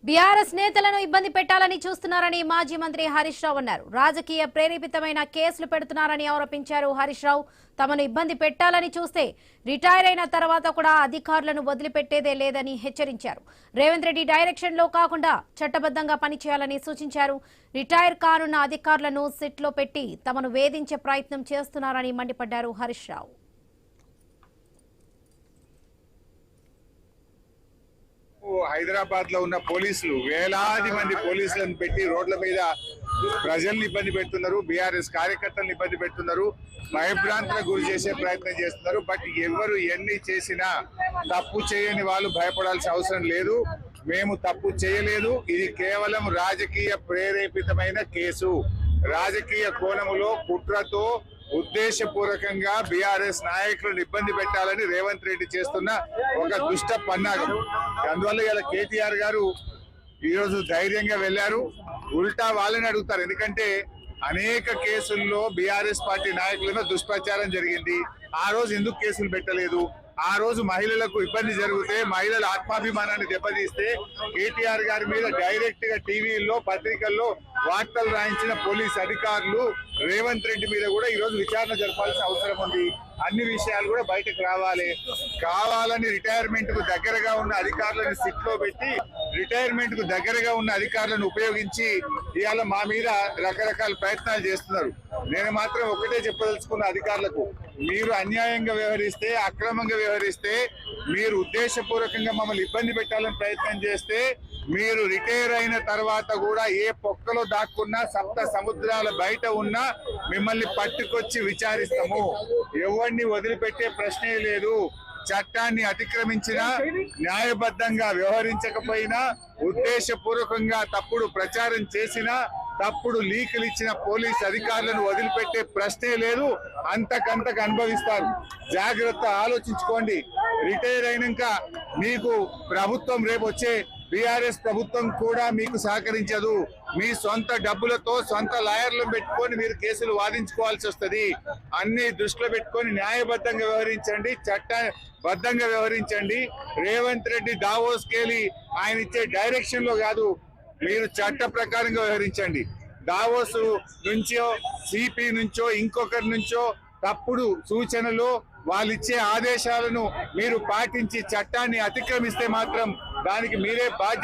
BRS నేతలను ఇబ్బంది పెట్టాలని చూస్తున్నారని మాజీ మంత్రి హరీష్ రావు అన్నారు. రాజకీయ ప్రేరేపితమైన కేసులు పెడుతున్నారని ఆరోపించారు. హరీష్ రావు తమను ఇబ్బంది పెట్టాలని చూస్తే రిటైర్ అయిన తర్వాత కూడా అధికారులను వదిలిపెట్టేదే లేదని హెచ్చరించారు. రేవంత్ రెడ్డి డైరెక్షన్ లో కాకుండా చట్టబద్ధంగా పనిచేయాలని సూచించారు. రిటైర్ కానున్న అధికారులను సిట్లో పెట్టి తమను వేధించే ప్రయత్నం చేస్తున్నారని మండిపడ్డారు హరీష్ రావు. హైదరాబాద్ లో ఉన్న పోలీసులు వేలాది మంది పోలీసులను పెట్టి రోడ్ల మీద ప్రజల్ని ఇబ్బంది పెడుతున్నారు. బీఆర్ఎస్ కార్యకర్తలను ఇబ్బంది పెడుతున్నారు. భయభ్రాంతులకు గురి చేసే ప్రయత్నం చేస్తున్నారు. బట్ ఎవరు ఎన్ని చేసినా తప్పు చేయని వాళ్ళు భయపడాల్సిన అవసరం లేదు. మేము తప్పు చేయలేదు. ఇది కేవలం రాజకీయ ప్రేరేపితమైన కేసు. రాజకీయ కోణములో కుట్రతో ఉద్దేశపూర్వకంగా బీఆర్ఎస్ నాయకులను ఇబ్బంది పెట్టాలని రేవంత్ రెడ్డి చేస్తున్న ఒక దుష్ట పన్నాగం. అందువల్ల ఇలా కేటీఆర్ గారు ఈరోజు ధైర్యంగా వెళ్లారు. ఉల్టా వాళ్ళని అడుగుతారు. ఎందుకంటే అనేక కేసుల్లో బీఆర్ఎస్ పార్టీ నాయకులను దుష్ప్రచారం జరిగింది. ఆ రోజు ఎందుకు కేసులు పెట్టలేదు? ఆ రోజు మహిళలకు ఇబ్బంది జరిగితే, మహిళల ఆత్మాభిమానాన్ని దెబ్బతీస్తే కేటీఆర్ గారి మీద డైరెక్ట్ గా టీవీల్లో పత్రికల్లో వార్తలు రాయించిన పోలీస్ అధికారులు రేవంత్ రెడ్డి మీద కూడా ఈ రోజు విచారణ జరపాల్సిన అవసరం ఉంది. అన్ని విషయాలు కూడా బయటకు రావాలి. కావాలని రిటైర్మెంట్ కు దగ్గరగా ఉన్న అధికారులను సిట్ లో పెట్టి రిటైర్మెంట్ కు దగ్గరగా ఉన్న అధికారులను ఉపయోగించి ఇవాళ మా మీద రకరకాల ప్రయత్నాలు చేస్తున్నారు. నేను మాత్రం ఒకటే చెప్పదలుచుకున్న అధికారులకు, మీరు అన్యాయంగా వ్యవహరిస్తే, అక్రమంగా వ్యవహరిస్తే, మీరు ఉద్దేశపూర్వకంగా మమ్మల్ని ఇబ్బంది పెట్టాలని ప్రయత్నం చేస్తే, మీరు రిటైర్ అయిన తర్వాత కూడా ఏ పొక్కలో దాక్కున్నా, సప్త సముద్రాల బయట ఉన్నా మిమ్మల్ని పట్టుకొచ్చి విచారిస్తాము. ఎవరిని వదిలిపెట్టే ప్రశ్నే లేదు. చట్టాన్ని అతిక్రమించినా, న్యాయబద్ధంగా వ్యవహరించకపోయినా, ఉద్దేశపూర్వకంగా తప్పుడు ప్రచారం చేసినా, తప్పుడు లీకులు ఇచ్చిన పోలీస్ అధికారులను వదిలిపెట్టే ప్రశ్నే లేదు. అంతకంతకు అనుభవిస్తారు. జాగ్రత్త, ఆలోచించుకోండి. రిటైర్ అయినాక మీకు ప్రభుత్వం రేపు వచ్చే బీఆర్ఎస్ ప్రభుత్వం కూడా మీకు సహకరించదు. మీ సొంత డబ్బులతో సొంత లాయర్లను పెట్టుకొని మీరు కేసులు వాదించుకోవాల్సి వస్తుంది. అన్ని దృష్టిలో పెట్టుకొని న్యాయబద్ధంగా వ్యవహరించండి, చట్టబద్ధంగా వ్యవహరించండి. రేవంత్ రెడ్డి దావోస్ కేలి ఆయన ఇచ్చే డైరెక్షన్ లో కాదు, మీరు చట్ట ప్రకారంగా వ్యవహరించండి. దావోస్ నుంచో, సిపి నుంచో, ఇంకొకరి నుంచో తప్పుడు సూచనలు, వాళ్ళు ఇచ్చే ఆదేశాలను మీరు పాటించి చట్టాన్ని అతిక్రమిస్తే మాత్రం దానికి మీరే బాధ్యత